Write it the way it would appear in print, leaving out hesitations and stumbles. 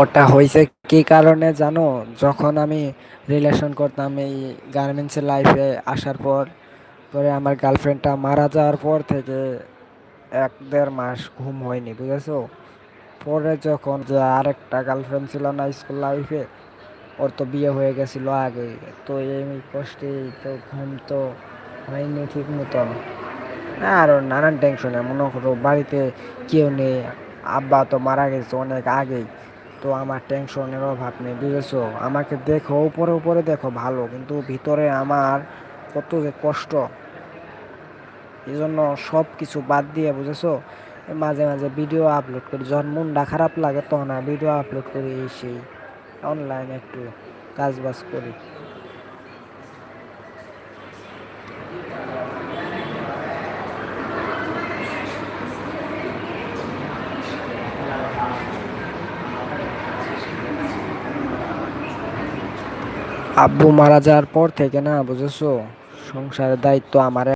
ওটা হয়েছে কি কারণে জানো? যখন আমি রিলেশন করতাম এই গার্মেন্টসের লাইফে আসার পর, পরে আমার গার্লফ্রেন্ডটা মারা যাওয়ার পর থেকে 1-1.5 মাস ঘুম হয়নি, বুঝেছো? পরে যখন যে আরেকটা গার্লফ্রেন্ড ছিল না স্কুল লাইফে, ওর তো বিয়ে হয়ে গেছিল আগে। তো এই কষ্টে তো ঘুম তো হয়নি ঠিক মতন। আর নানান টেনশনে মনে করো বাড়িতে কেউ নেই, আব্বা তো মারা গেছে অনেক আগেই। তো আমার টেনশনের অভাব নেই, বুঝেছো? আমাকে দেখো উপরে উপরে দেখো ভালো, কিন্তু ভিতরে আমার কত যে কষ্ট। এই জন্য সব কিছু বাদ দিয়ে, বুঝেছো, মাঝে মাঝে ভিডিও আপলোড করি। যখন মনটা খারাপ লাগে তখন ভিডিও আপলোড করি, এই সেই অনলাইনে একটু কাজ বাজ করি। আব্বু মারা যাওয়ার পর থেকে না, বুঝেছো, সংসারের দায়িত্ব আমার।